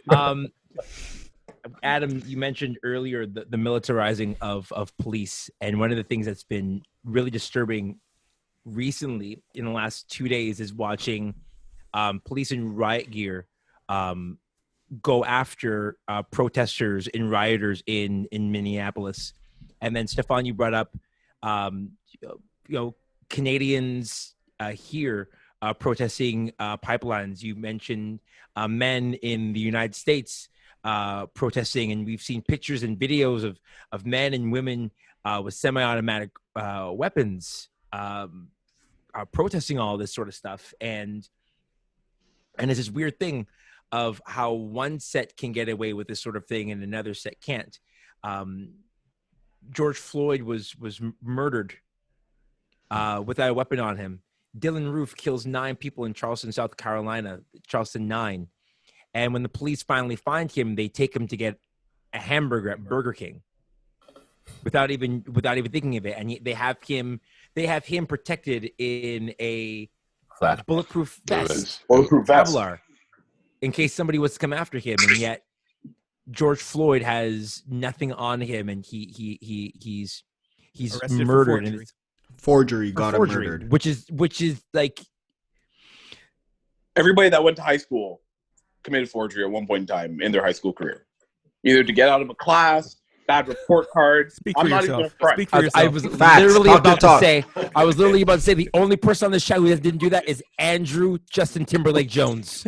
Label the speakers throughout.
Speaker 1: Um, Adam, you mentioned earlier the militarizing of police, and one of the things that's been really disturbing recently in the last 2 days is watching police in riot gear um, go after protesters and rioters in Minneapolis. And then Stefan, you brought up um, you know Canadians here protesting pipelines. You mentioned men in the United States protesting, and we've seen pictures and videos of men and women with semi-automatic weapons protesting all this sort of stuff. And it's this weird thing of how one set can get away with this sort of thing and another set can't. George Floyd was murdered without a weapon on him. Dylan Roof kills 9 people in Charleston, South Carolina, Charleston 9. And when the police finally find him, they take him to get a hamburger at Burger King without even thinking of it. And they have him protected in a bulletproof vest, Kevlar, in case somebody was to come after him. And yet George Floyd has nothing on him, and he's murdered. And
Speaker 2: forgery got him murdered,
Speaker 1: which is like
Speaker 3: everybody that went to high school committed forgery at one point in time in their high school career, either to get out of a class, bad report card.
Speaker 4: I'm not even front.
Speaker 1: I was literally about to say the only person on the show who didn't do that is Andrew Justin Timberlake Jones.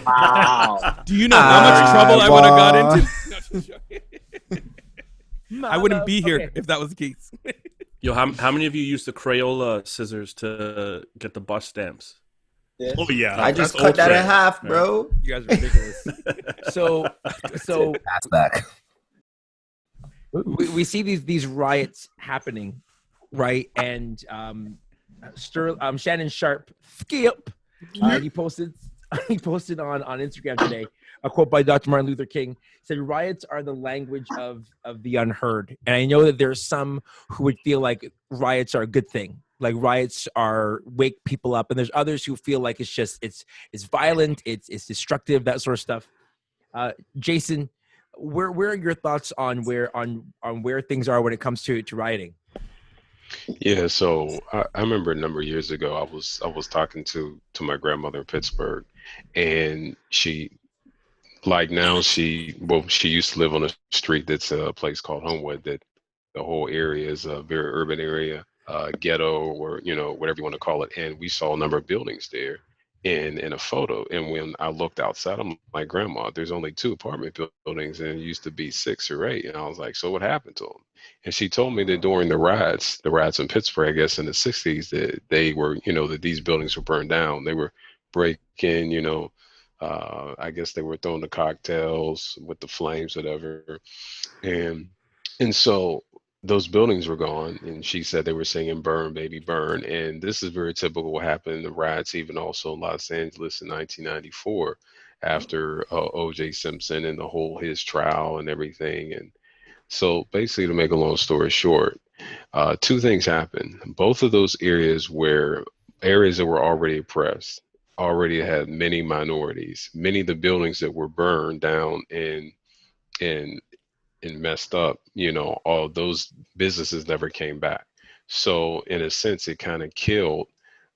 Speaker 3: Wow.
Speaker 4: Do you know how much trouble I would have got into? I wouldn't be here if that was the case.
Speaker 5: Yo, how many of you used the Crayola scissors to get the bus stamps?
Speaker 3: Yeah.
Speaker 4: Oh yeah,
Speaker 2: I just cut that in half, bro.
Speaker 1: You guys are ridiculous. So
Speaker 6: Pass back.
Speaker 1: we see these riots happening, right? And Shannon Sharp, skip. He posted on Instagram today a quote by Dr. Martin Luther King. Said riots are the language of the unheard. And I know that there's some who would feel like riots are a good thing. Like riots wake people up, and there's others who feel like it's violent, it's destructive, that sort of stuff. Jason, where are your thoughts on where things are when it comes to rioting?
Speaker 7: Yeah, so I remember a number of years ago, I was talking to my grandmother in Pittsburgh, and she used to live on a street that's a place called Homewood, that the whole area is a very urban area, ghetto, or whatever you want to call it. And we saw a number of buildings there in a photo. And when I looked outside, I'm like, Grandma, there's only 2 apartment buildings, and it used to be 6 or 8. And I was like, so what happened to them? And she told me that during the riots in Pittsburgh, I guess in the 60s, that they were, that these buildings were burned down. They were breaking, I guess they were throwing the cocktails with the flames, whatever. And so those buildings were gone, and she said they were singing "Burn, Baby, Burn." And this is very typical what happened in the riots, even also in Los Angeles in 1994, after O.J. Simpson and his trial and everything. And so basically, to make a long story short, 2 things happened. Both of those areas were areas that were already oppressed, already had many minorities. Many of the buildings that were burned down and messed up, all those businesses never came back. So in a sense, it kind of killed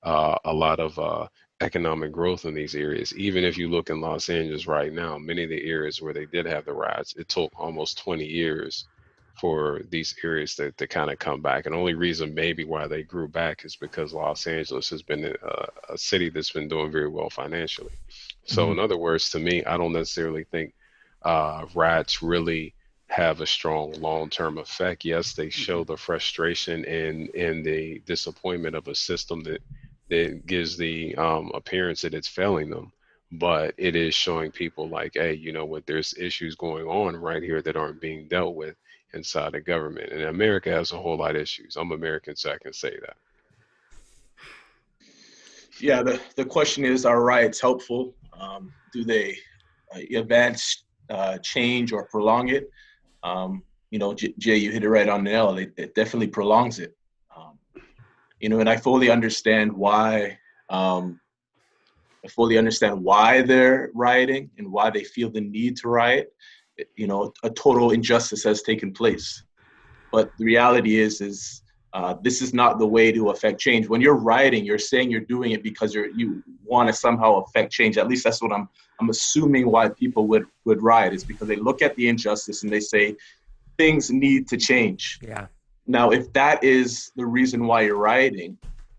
Speaker 7: a lot of economic growth in these areas. Even if you look in Los Angeles right now, many of the areas where they did have the riots, it took almost 20 years for these areas to kind of come back. And the only reason maybe why they grew back is because Los Angeles has been a city that's been doing very well financially. So in other words, to me, I don't necessarily think riots really have a strong long-term effect. Yes, they show the frustration and the disappointment of a system that gives the appearance that it's failing them. But it is showing people like, hey, you know what, there's issues going on right here that aren't being dealt with inside the government. And America has a whole lot of issues. I'm American, so I can say that.
Speaker 3: Yeah, the question is, are riots helpful? Do they advance change or prolong it? Jay, you hit it right on the nail. It definitely prolongs it. And I fully understand why I fully understand why they're rioting and why they feel the need to riot. A total injustice has taken place. But the reality is this is not the way to affect change. When you're rioting, you're saying you're doing it because you want to somehow affect change. At least that's what I'm assuming why people would riot, is because they look at the injustice and they say things need to change.
Speaker 1: Yeah.
Speaker 3: Now, if that is the reason why you're rioting,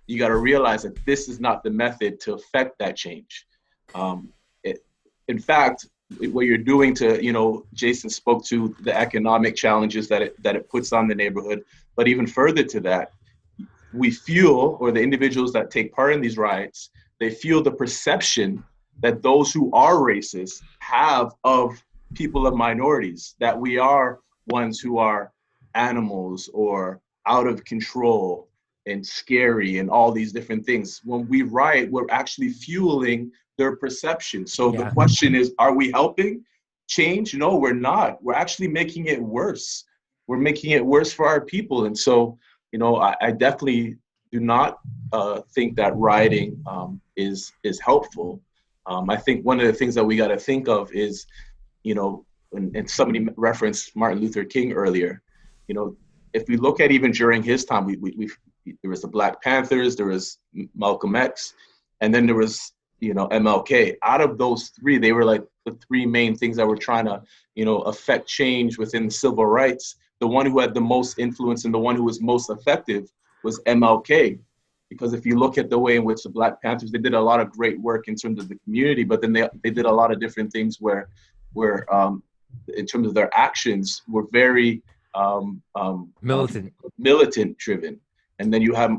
Speaker 3: you got to realize that this is not the method to affect that change. In fact, what you're doing to, Jason spoke to the economic challenges that it puts on the neighborhood, but even further to that, we fuel, or the individuals that take part in these riots, they fuel the perception that those who are racist have of people of minorities, that we are ones who are animals or out of control and scary and all these different things. When we riot, we're actually fueling their perception. So the question is, are we helping change? No, we're not. We're actually making it worse. We're making it worse for our people. And so, I definitely do not think that rioting is helpful. I think one of the things that we got to think of is, and somebody referenced Martin Luther King earlier, if we look at even during his time, there was the Black Panthers, there was Malcolm X, and then there was, MLK. Out of those three, they were like the three main things that were trying to, affect change within civil rights. The one who had the most influence and the one who was most effective was MLK. Because if you look at the way in which the Black Panthers, they did a lot of great work in terms of the community, but then they did a lot of different things where in terms of their actions, were very militant driven. And then you have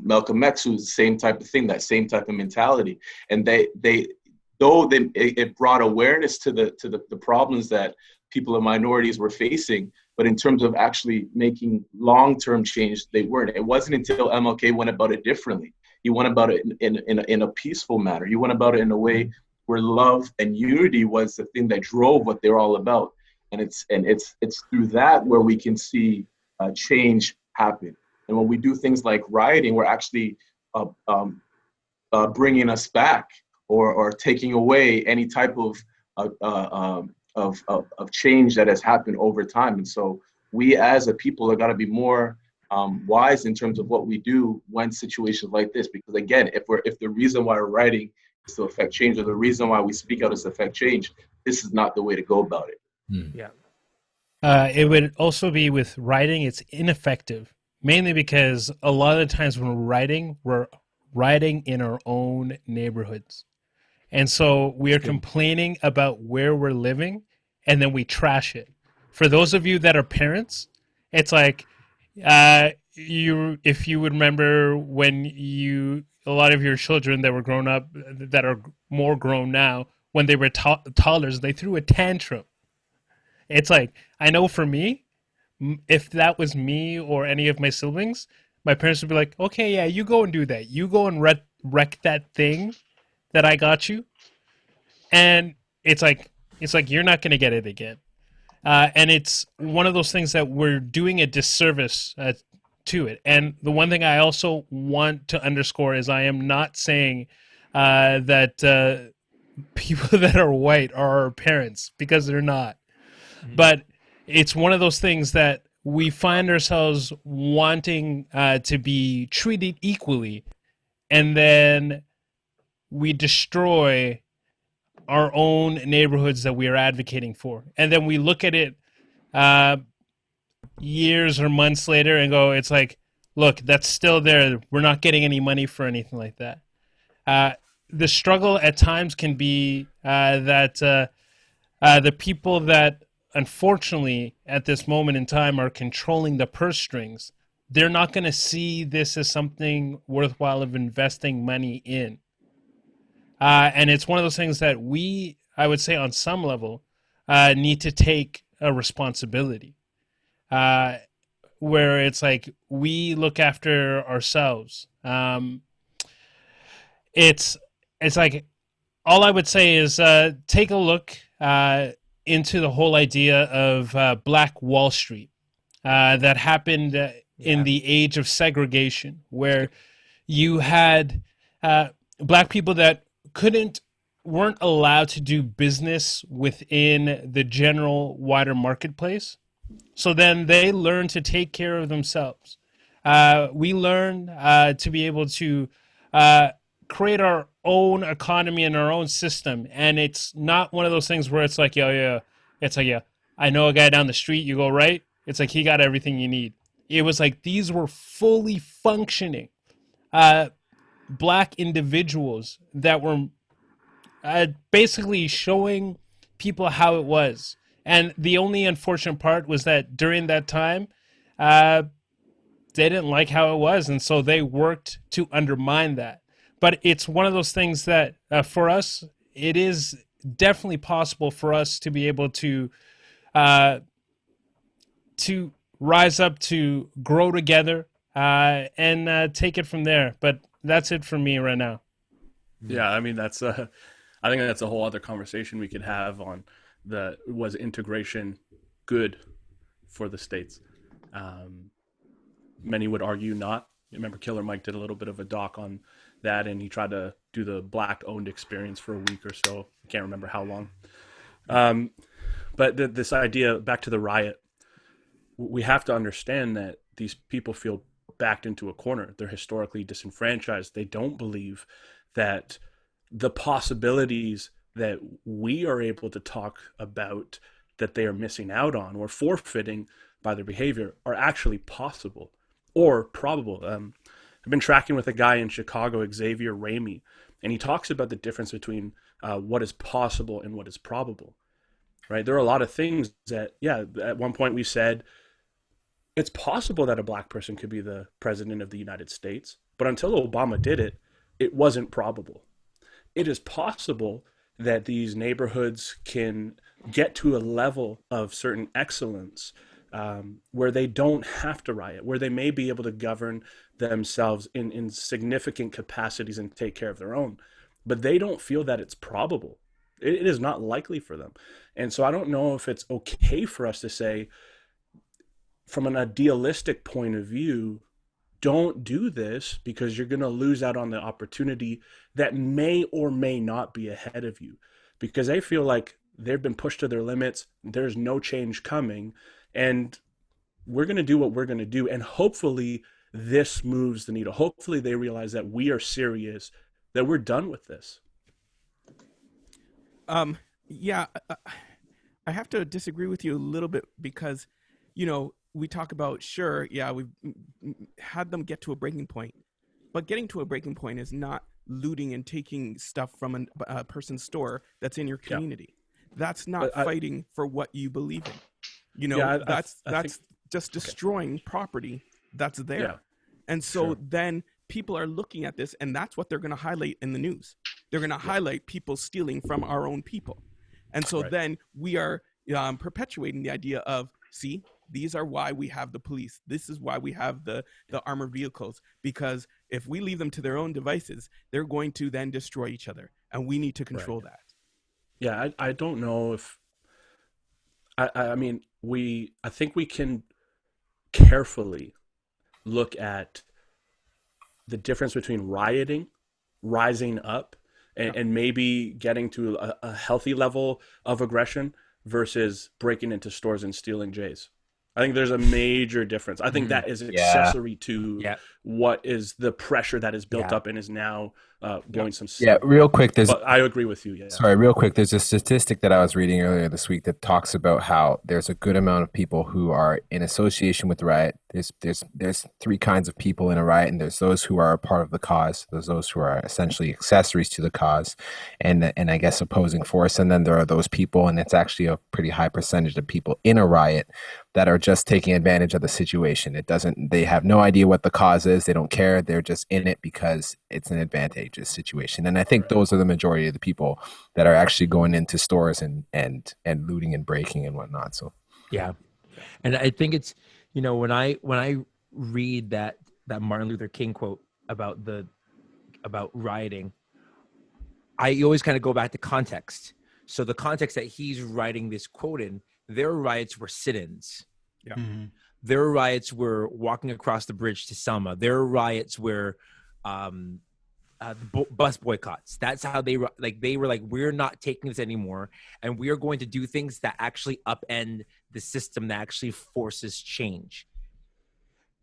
Speaker 3: Malcolm X, who's the same type of thing, that same type of mentality. And it brought awareness to the problems that people of minorities were facing, but in terms of actually making long-term change, they weren't. It wasn't until MLK went about it differently. He went about it in a peaceful manner. He went about it in a way where love and unity was the thing that drove what they're all about. And it's through that where we can see change happen. And when we do things like rioting, we're actually bringing us back or taking away any type of change that has happened over time. And so we as a people have got to be more wise in terms of what we do when situations like this. Because again, if the reason why we're writing is to affect change, or the reason why we speak out is to affect change, this is not the way to go about it.
Speaker 1: Yeah.
Speaker 8: It would also be with writing, it's ineffective, mainly because a lot of the times when we're writing in our own neighborhoods. And so we are complaining about where we're living, and then we trash it. For those of you that are parents, it's like, if you would remember when a lot of your children that were grown up, that are more grown now, when they were toddlers, they threw a tantrum. It's like, I know for me, if that was me or any of my siblings, my parents would be like, okay, yeah, you go and do that. You go and wreck that thing that I got you. And it's like you're not going to get it again. And it's one of those things that we're doing a disservice to it. And the one thing I also want to underscore is I am not saying that people that are white are our parents, because they're not. Mm-hmm. But it's one of those things that we find ourselves wanting to be treated equally, and then we destroy our own neighborhoods that we are advocating for. And then we look at it years or months later and go, it's like, look, that's still there. We're not getting any money for anything like that. The struggle at times can be that the people that unfortunately at this moment in time are controlling the purse strings, they're not going to see this as something worthwhile of investing money in. And it's one of those things that I would say on some level, need to take a responsibility. Where it's like we look after ourselves. It's like, all I would say is take a look into the whole idea of Black Wall Street that happened in the age of segregation, where you had black people that weren't allowed to do business within the general wider marketplace. So then they learned to take care of themselves. We learned to be able to create our own economy and our own system. And it's not one of those things where it's like, yeah. It's like, yeah, I know a guy down the street, you go right. It's like he got everything you need. It was like these were fully functioning black individuals that were basically showing people how it was. And the only unfortunate part was that during that time, they didn't like how it was. And so they worked to undermine that. But it's one of those things that for us, it is definitely possible for us to be able to rise up, to grow together, and take it from there. But that's it for me right now.
Speaker 5: Yeah, I mean, that's I think that's a whole other conversation we could have on was integration good for the states? Many would argue not. I remember Killer Mike did a little bit of a doc on that, and he tried to do the black-owned experience for a week or so. I can't remember how long. But this idea, back to the riot, we have to understand that these people feel backed into a corner. They're historically disenfranchised. They don't believe that the possibilities that we are able to talk about that they are missing out on or forfeiting by their behavior are actually possible or probable. I've been tracking with a guy in Chicago, Xavier Ramey, and he talks about the difference between what is possible and what is probable, right? There are a lot of things that, yeah, at one point we said it's possible that a black person could be the president of the United States, but until Obama did it, it wasn't probable. It is possible that these neighborhoods can get to a level of certain excellence where they don't have to riot, where they may be able to govern themselves in significant capacities and take care of their own. But they don't feel that it's probable. It is not likely for them. And so I don't know if it's okay for us to say, from an idealistic point of view, don't do this because you're going to lose out on the opportunity that may or may not be ahead of you, because they feel like they've been pushed to their limits. There's no change coming, and we're going to do what we're going to do. And hopefully this moves the needle. Hopefully they realize that we are serious, that we're done with this.
Speaker 4: Yeah, I have to disagree with you a little bit because, you know, we talk about, sure, yeah, we've had them get to a breaking point, but getting to a breaking point is not looting and taking stuff from a person's store that's in your community. Yeah. That's not fighting for what you believe in. You know, that's just destroying property that's there. Yeah. And so then people are looking at this, and that's what they're going to highlight in the news. They're going to highlight people stealing from our own people. And so then we are perpetuating the idea of, see, these are why we have the police. This is why we have the armored vehicles, because if we leave them to their own devices, they're going to then destroy each other, and we need to control that.
Speaker 5: Yeah, I don't know if I mean, I think we can carefully look at the difference between rioting, rising up, and maybe getting to a healthy level of aggression versus breaking into stores and stealing J's. I think there's a major difference. I think that is accessory to what is the pressure that is built up and is now going some.
Speaker 6: Real quick.
Speaker 5: But I agree with you. Yeah.
Speaker 6: Sorry, real quick. There's a statistic that I was reading earlier this week that talks about how there's a good amount of people who are in association with the riot. There's three kinds of people in a riot, and there's those who are a part of the cause. There's those who are essentially accessories to the cause, and I guess opposing force. And then there are those people, and it's actually a pretty high percentage of people in a riot that are just taking advantage of the situation. They have no idea what the cause is. They don't care. They're just in it because it's an advantageous situation. And I think those are the majority of the people that are actually going into stores and looting and breaking and whatnot. So,
Speaker 1: yeah. And I think it's, you know, when I read that Martin Luther King quote about rioting, I always kind of go back to context. So the context that he's writing this quote in, their riots were sit-ins.
Speaker 4: Yeah.
Speaker 1: Mm-hmm. Their riots were walking across the bridge to Selma. Their riots were bus boycotts. That's how they were like, we're not taking this anymore, and we are going to do things that actually upend the system, that actually forces change.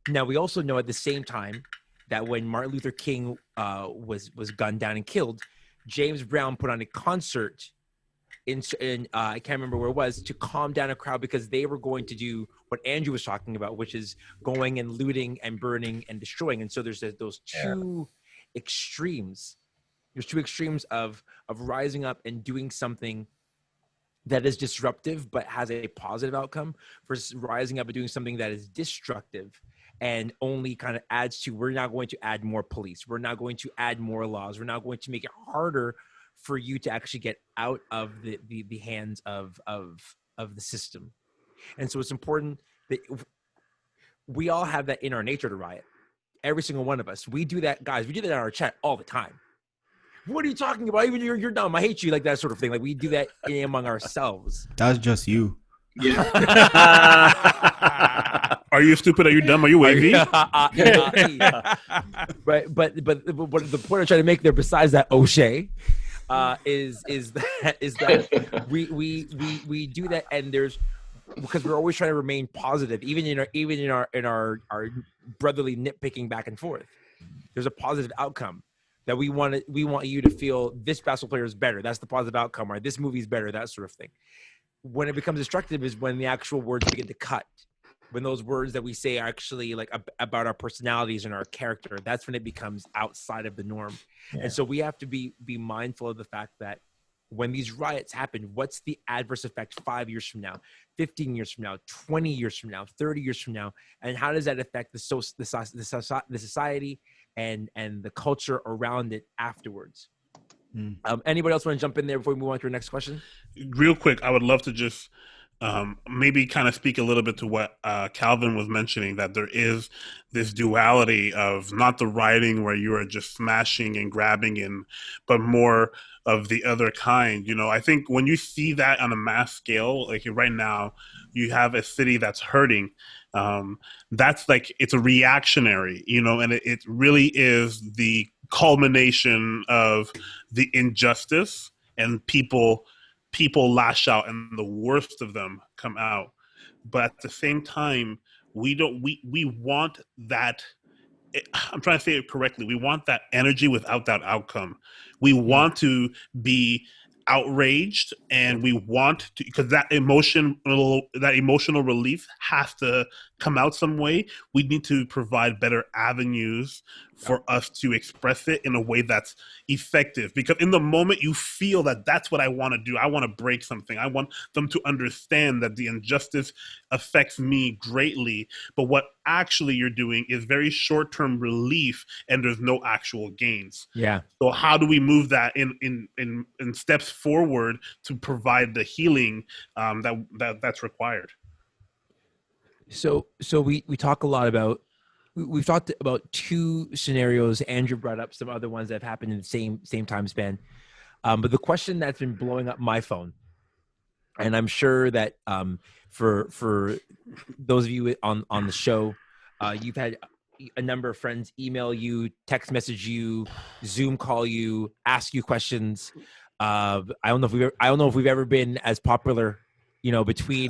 Speaker 1: Now, we also know at the same time that when Martin Luther King was gunned down and killed, James Brown put on a concert in I can't remember where it was, to calm down a crowd, because they were going to do what Andrew was talking about, which is going and looting and burning and destroying. And so there's those two extremes. There's two extremes of rising up and doing something that is disruptive but has a positive outcome, versus rising up and doing something that is destructive and only kind of adds to, we're not going to add more police, we're not going to add more laws, we're not going to make it harder for you to actually get out of the hands of the system. And so it's important that we all have that in our nature to riot. Every single one of us. We do that, guys. We do that in our chat all the time. What are you talking about? Even you're dumb. I hate you, like that sort of thing. Like, we do that among ourselves.
Speaker 2: That's just you.
Speaker 3: Yeah.
Speaker 9: Are you stupid? Are you dumb? Are you wavy?
Speaker 1: But the point I'm trying to make there, besides that, O'Shea, is that we do that, and there's, because we're always trying to remain positive, even in our brotherly nitpicking back and forth. There's a positive outcome that we want you to feel, this basketball player is better. That's the positive outcome, or this movie is better, that sort of thing. When it becomes destructive is when the actual words begin to cut. When those words that we say are actually like about our personalities and our character, that's when it becomes outside of the norm. Yeah. And so we have to be mindful of the fact that when these riots happen, what's the adverse effect 5 years from now, 15 years from now, 20 years from now, 30 years from now? And how does that affect the society and the culture around it afterwards? Anybody else want to jump in there before we move on to our next question?
Speaker 9: Real quick, I would love to just maybe kind of speak a little bit to what Calvin was mentioning, that there is this duality of not the rioting where you are just smashing and grabbing, but more of the other kind. You know, I think when you see that on a mass scale, like right now, you have a city that's hurting. That's like, it's a reactionary, you know, and it really is the culmination of the injustice, and people lash out, and the worst of them come out. But at the same time, we want that. I'm trying to say it correctly. We want that energy without that outcome. We want to be outraged, and we want to, because that emotional relief has to come out some way. We need to provide better avenues for us to express it in a way that's effective, because in the moment you feel that that's what I want to do. I want to break something. I want them to understand that the injustice affects me greatly, but what actually you're doing is very short-term relief, and there's no actual gains.
Speaker 1: Yeah.
Speaker 9: So how do we move that in steps forward to provide the healing that's required?
Speaker 1: So we talk a lot about, we've talked about two scenarios. Andrew brought up some other ones that have happened in the same time span. But the question that's been blowing up my phone, and I'm sure that for those of you on the show, you've had a number of friends email you, text message you, Zoom call you, ask you questions. I don't know if we've ever been as popular, you know, between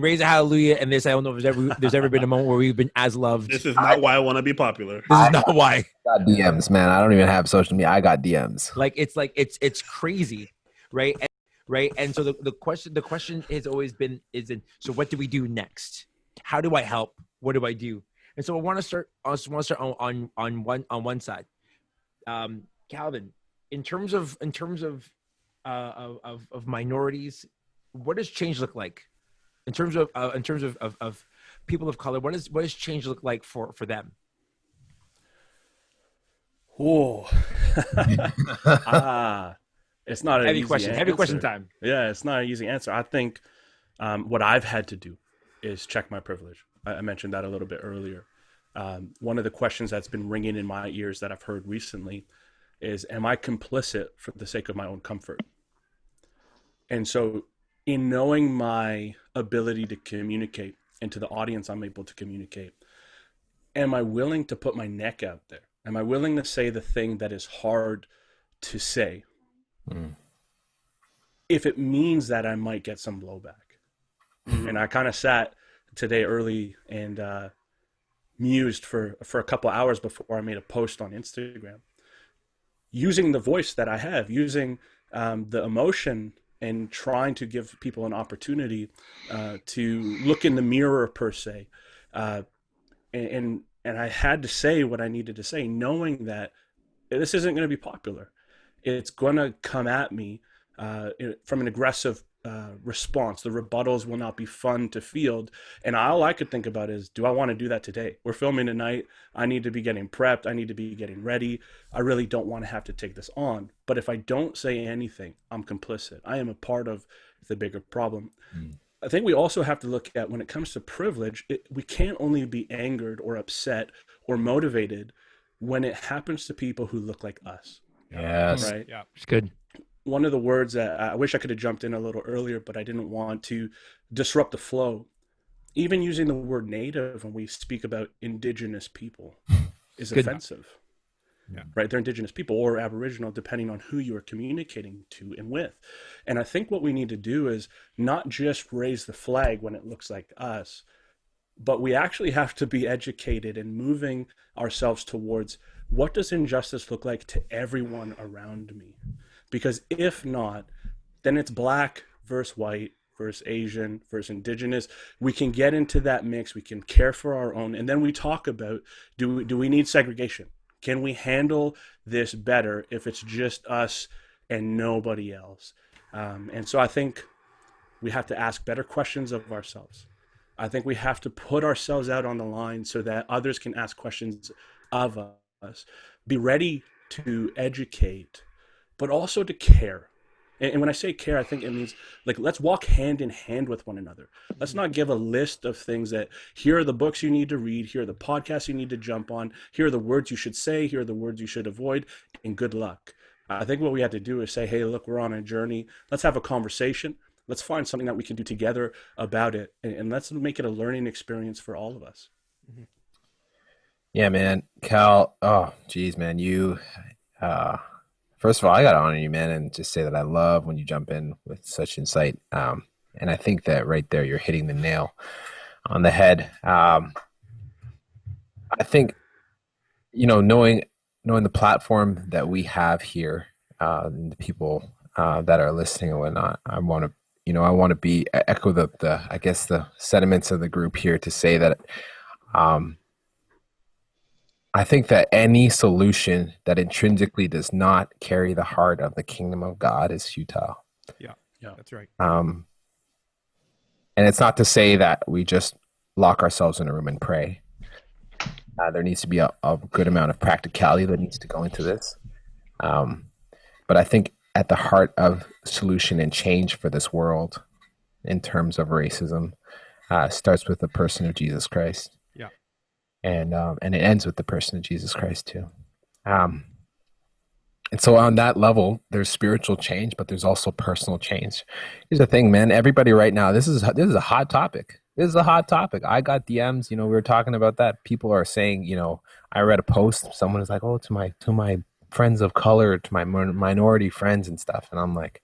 Speaker 1: Raise a Hallelujah and this. I don't know if there's ever been a moment where we've been as loved.
Speaker 9: This is not why I want to be popular.
Speaker 1: This is not why.
Speaker 6: I got DMs, man. I don't even have social media. I got DMs.
Speaker 1: It's crazy, right? And so the question has always been, so what do we do next? How do I help? What do I do? And so I want to start on one side. Calvin, in terms of minorities, what does change look like? In terms of people of color, what does change look like for them?
Speaker 5: Oh, it's not an
Speaker 1: heavy
Speaker 5: easy
Speaker 1: question.
Speaker 5: answer.
Speaker 1: Heavy question time.
Speaker 5: Yeah, it's not an easy answer. I think what I've had to do is check my privilege. I mentioned that a little bit earlier. One of the questions that's been ringing in my ears that I've heard recently is, am I complicit for the sake of my own comfort? And so in knowing my ability to communicate, and to the audience I'm able to communicate, am I willing to put my neck out there Am I willing to say the thing that is hard to say? If it means that I might get some blowback. And I kind of sat today early and mused for a couple hours before I made a post on Instagram, using the voice that I have, using the emotion, and trying to give people an opportunity to look in the mirror, per se. And I had to say what I needed to say, knowing that this isn't going to be popular. It's going to come at me from an aggressive response. The rebuttals will not be fun to field. And all I could think about is, do I want to do that today? We're filming tonight. I need to be getting prepped. I need to be getting ready. I really don't want to have to take this on. But if I don't say anything, I'm complicit. I am a part of the bigger problem. I think we also have to look at, when it comes to privilege, we can't only be angered or upset or motivated when it happens to people who look like us.
Speaker 6: Yes.
Speaker 5: Right?
Speaker 1: Yeah, it's good.
Speaker 5: One of the words that I wish I could have jumped in a little earlier, but I didn't want to disrupt the flow. Even using the word native when we speak about indigenous people is offensive. Yeah. Right? They're indigenous people or Aboriginal, depending on who you are communicating to and with. And I think what we need to do is not just raise the flag when it looks like us, but we actually have to be educated and moving ourselves towards, what does injustice look like to everyone around me? Because if not, then it's black versus white versus Asian versus indigenous. We can get into that mix. We can care for our own. And then we talk about, do we need segregation? Can we handle this better if it's just us and nobody else? And so I think we have to ask better questions of ourselves. I think we have to put ourselves out on the line so that others can ask questions of us. Be ready to educate, but also to care. And when I say care, I think it means, like, let's walk hand in hand with one another. Let's not give a list of things that, here are the books you need to read, here are the podcasts you need to jump on, here are the words you should say, here are the words you should avoid, and good luck. I think what we have to do is say, hey, look, we're on a journey. Let's have a conversation. Let's find something that we can do together about it. And let's make it a learning experience for all of us.
Speaker 6: Yeah, man. Cal, oh, geez, man. First of all, I got to honor you, man, and just say that I love when you jump in with such insight. And I think that right there, you're hitting the nail on the head. I think, knowing the platform that we have here, and the people that are listening and whatnot, I want to echo the sentiments of the group here to say that I think that any solution that intrinsically does not carry the heart of the kingdom of God is futile.
Speaker 4: Yeah, that's right.
Speaker 6: And it's not to say that we just lock ourselves in a room and pray. There needs to be a good amount of practicality that needs to go into this. But I think at the heart of solution and change for this world in terms of racism starts with the person of Jesus Christ. And it ends with the person of Jesus Christ too. And so on that level, there's spiritual change, but there's also personal change. Here's the thing, man. Everybody right now, this is a hot topic. This is a hot topic. I got DMs, we were talking about that. People are saying, I read a post. Someone is like, oh, to my friends of color, to my minority friends and stuff. And I'm like,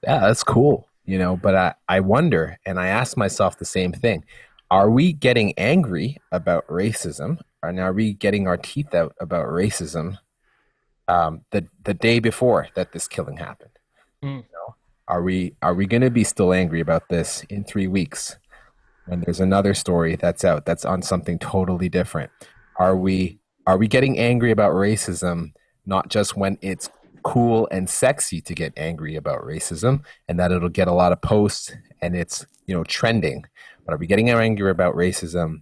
Speaker 6: yeah, that's cool, but I wonder, and I ask myself the same thing. Are we getting angry about racism? And are we getting our teeth out about racism the day before that this killing happened? Are we going to be still angry about this in 3 weeks when there's another story that's out that's on something totally different? Are we getting angry about racism not just when it's cool and sexy to get angry about racism and that it'll get a lot of posts and it's trending? But are we getting angry about racism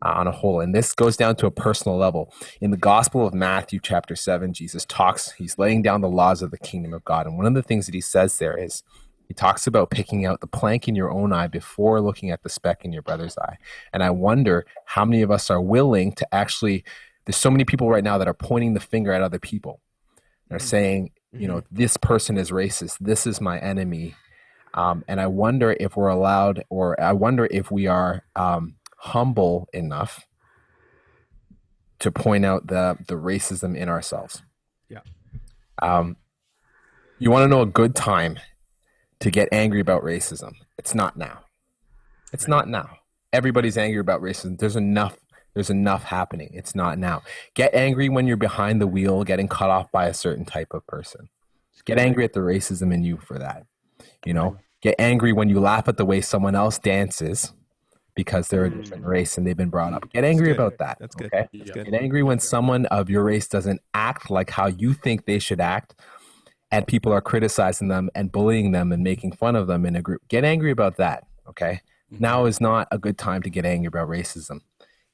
Speaker 6: on a whole? And this goes down to a personal level. In the Gospel of Matthew, chapter 7, Jesus he's laying down the laws of the kingdom of God. And one of the things that he says there is, he talks about picking out the plank in your own eye before looking at the speck in your brother's eye. And I wonder how many of us are willing to there's so many people right now that are pointing the finger at other people. They're saying, this person is racist. This is my enemy. And I wonder if we're allowed, or I wonder if we are humble enough to point out the racism in ourselves.
Speaker 4: Yeah.
Speaker 6: You want to know a good time to get angry about racism? It's not now. It's not now. Everybody's angry about racism. There's enough happening. It's not now. Get angry when you're behind the wheel, getting cut off by a certain type of person. Get angry at the racism in you for that. You know, get angry when you laugh at the way someone else dances because they're a different race and they've been brought up. Get angry about that.
Speaker 4: That's good.
Speaker 6: Okay?
Speaker 4: That's good.
Speaker 6: Get angry when someone of your race doesn't act like how you think they should act, and people are criticizing them and bullying them and making fun of them in a group. Get angry about that. Okay? Now is not a good time to get angry about racism.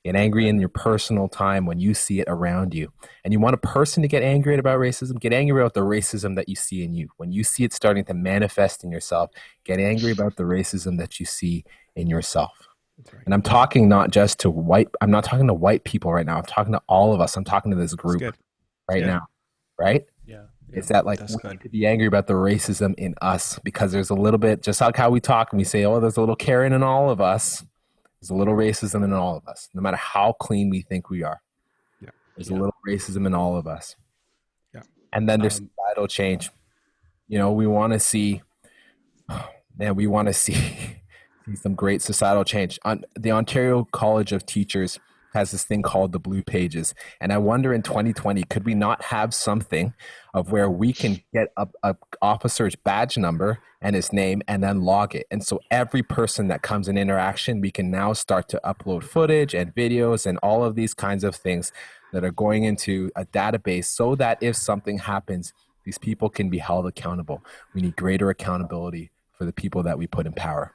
Speaker 6: Get angry in your personal time when you see it around you. And you want a person to get angry about racism? Get angry about the racism that you see in you. When you see it starting to manifest in yourself, get angry about the racism that you see in yourself. Right. And I'm talking not just to I'm not talking to white people right now. I'm talking to all of us. I'm talking to this group right now. Right?
Speaker 5: Yeah.
Speaker 6: It's that like we need to be angry about the racism in us, because there's a little bit, just like how we talk and we say, oh, there's a little Karen in all of us. There's a little racism in all of us, no matter how clean we think we are.
Speaker 4: Yeah.
Speaker 6: There's a little racism in all of us.
Speaker 4: Yeah.
Speaker 6: And then there's societal change. You know, we want to see, see some great societal change. The Ontario College of Teachers has this thing called the Blue Pages. And I wonder in 2020, could we not have something of where we can get a officer's badge number and his name and then log it? And so every person that comes in interaction, we can now start to upload footage and videos and all of these kinds of things that are going into a database, so that if something happens, these people can be held accountable. We need greater accountability for the people that we put in power.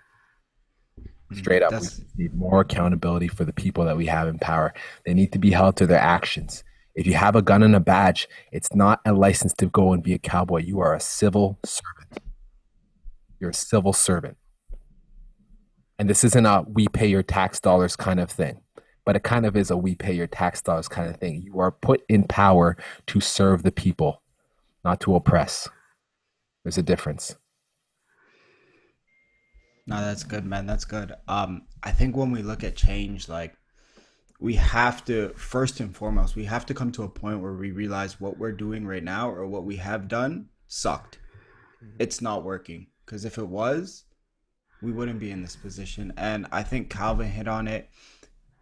Speaker 6: Straight up, we need more accountability for the people that we have in power. They need to be held to their actions. If you have a gun and a badge, it's not a license to go and be a cowboy. You are a civil servant. You're a civil servant. And this isn't a we pay your tax dollars kind of thing, but it kind of is a we pay your tax dollars kind of thing. You are put in power to serve the people, not to oppress. There's a difference.
Speaker 2: No, that's good, man. That's good. I think when we look at change, like, we have to, first and foremost, we have to come to a point where we realize what we're doing right now, or what we have done, sucked. It's not working. Because if it was, we wouldn't be in this position. And I think Calvin hit on it.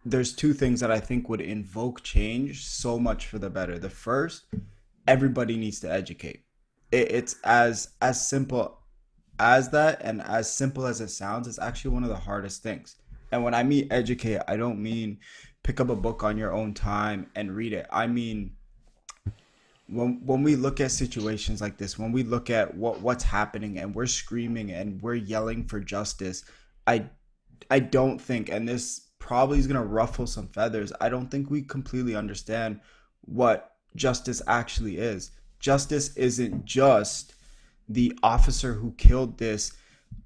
Speaker 2: There's two things that I think would invoke change so much for the better. The first, everybody needs to educate. It's as simple as that, and as simple as it sounds, it's actually one of the hardest things. And when I mean educate, I don't mean pick up a book on your own time and read it. I mean, when we look at situations like this, when we look at what's happening and we're screaming and we're yelling for justice, I don't think, and this probably is going to ruffle some feathers, I don't think we completely understand what justice actually is. Justice isn't just the officer who killed this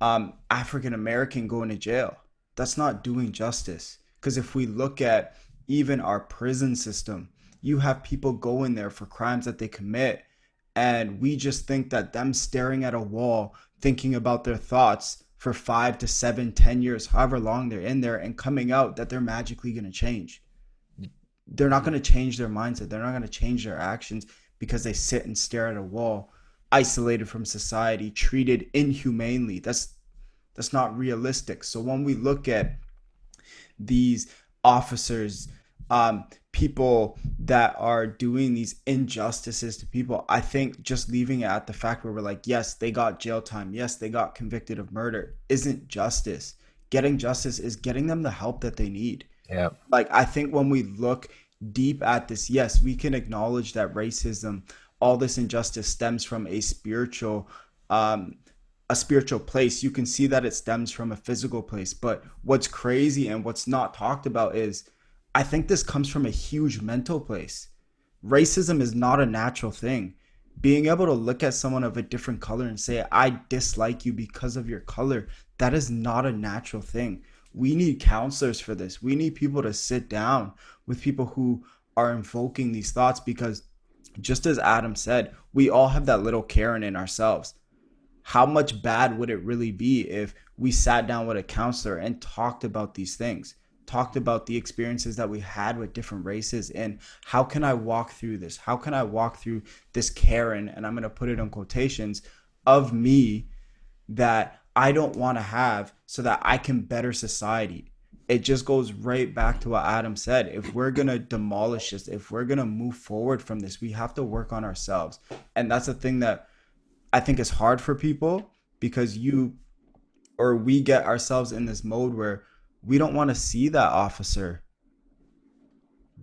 Speaker 2: African American going to jail. That's not doing justice. Because if we look at even our prison system, you have people go in there for crimes that they commit, and we just think that them staring at a wall, thinking about their thoughts for 5 to 7, 10 years, however long they're in there, and coming out, that they're magically going to change. They're not going to change their mindset. They're not going to change their actions because they sit and stare at a wall, isolated from society, treated inhumanely. That's not realistic. So when we look at these officers, people that are doing these injustices to people, I think just leaving it at the fact where we're like, yes, they got jail time, yes, they got convicted of murder, isn't justice. Getting justice is getting them the help that they need.
Speaker 6: Yeah.
Speaker 2: Like, I think when we look deep at this, yes, we can acknowledge that racism, all this injustice stems from a spiritual place. You can see that it stems from a physical place. But what's crazy and what's not talked about is, I think this comes from a huge mental place. Racism is not a natural thing. Being able to look at someone of a different color and say, I dislike you because of your color, that is not a natural thing. We need counselors for this. We need people to sit down with people who are invoking these thoughts, because just as Adam said, we all have that little Karen in ourselves. How much bad would it really be if we sat down with a counselor and talked about these things? talked about the experiences that we had with different races, and how can I walk through this? How can I walk through this Karen, and I'm going to put it in quotations, of me that I don't want to have, so that I can better society. It just goes right back to what Adam said. If we're going to demolish this, if we're going to move forward from this, we have to work on ourselves. And that's the thing that I think is hard for people, because we get ourselves in this mode where we don't want to see that officer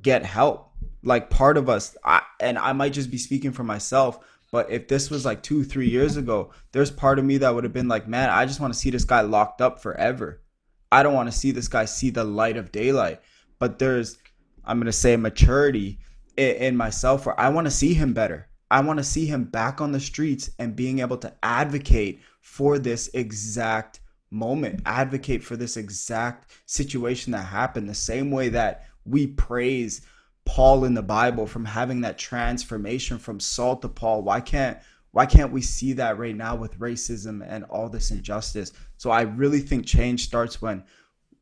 Speaker 2: get help. Like, part of us, and I might just be speaking for myself, but if this was like 2-3 years ago, there's part of me that would have been like, man, I just want to see this guy locked up forever. I don't want to see this guy see the light of daylight. But there's, I'm going to say, maturity in myself where I want to see him better. I want to see him back on the streets and being able to advocate for this exact moment, advocate for this exact situation that happened, the same way that we praise Paul in the Bible from having that transformation from Saul to Paul. Why can't we see that right now with racism and all this injustice? So I really think change starts when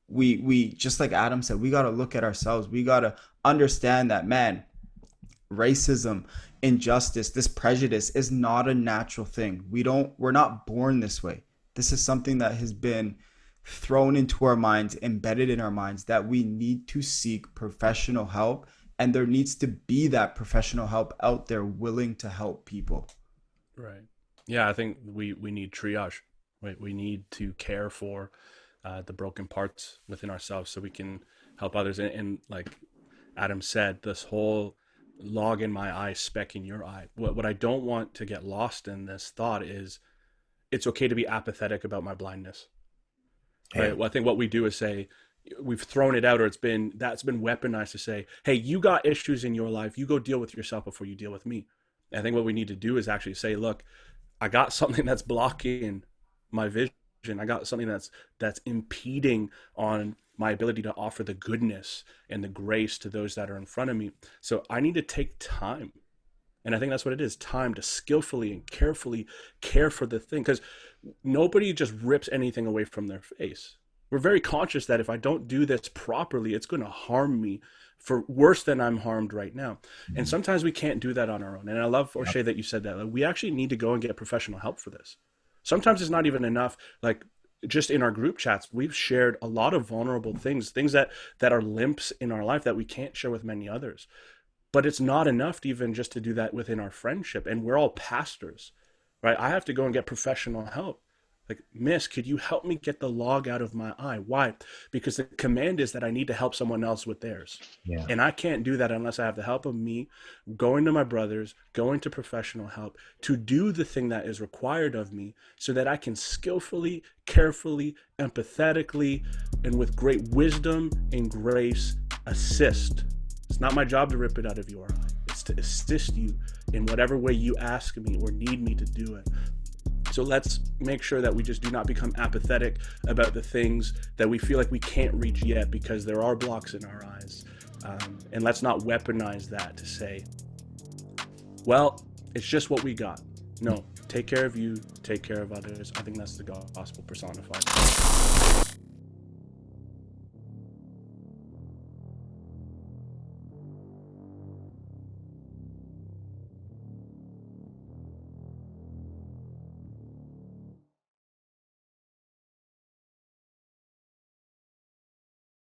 Speaker 2: we just like Adam said, we got to look at ourselves. We got to understand that, man, racism, injustice, this prejudice is not a natural thing. We're not born this way. This is something that has been thrown into our minds, embedded in our minds, that we need to seek professional help. And there needs to be that professional help out there willing to help people.
Speaker 5: Right. Yeah, I think we need triage. Right. We need to care for the broken parts within ourselves so we can help others. And like Adam said, this whole log in my eye, speck in your eye. What I don't want to get lost in this thought is it's okay to be apathetic about my blindness. Right. Well, I think what we do is say, we've thrown it out, or that's been weaponized to say, hey, you got issues in your life, you go deal with yourself before you deal with me. And I think what we need to do is actually say, look, I got something that's blocking my vision. I got something that's impeding on my ability to offer the goodness and the grace to those that are in front of me. So I need to take time. And I think that's what it is, time to skillfully and carefully care for the thing, because nobody just rips anything away from their face. We're very conscious that if I don't do this properly, it's going to harm me for worse than I'm harmed right now. And sometimes we can't do that on our own. And I love, O'Shea, that you said that. Like, we actually need to go and get professional help for this. Sometimes it's not even enough. Like, just in our group chats, we've shared a lot of vulnerable things that are limps in our life that we can't share with many others. But it's not enough to even just to do that within our friendship. And we're all pastors, right? I have to go and get professional help. Like, miss, could you help me get the log out of my eye? Why? Because the command is that I need to help someone else with theirs. Yeah. And I can't do that unless I have the help of me going to my brothers, going to professional help to do the thing that is required of me so that I can skillfully, carefully, empathetically, and with great wisdom and grace assist. It's not my job to rip it out of your eye. It's to assist you in whatever way you ask me or need me to do it. So let's make sure that we just do not become apathetic about the things that we feel like we can't reach yet because there are blocks in our eyes. And let's not weaponize that to say, well, it's just what we got. No, take care of you, take care of others. I think that's the gospel personified.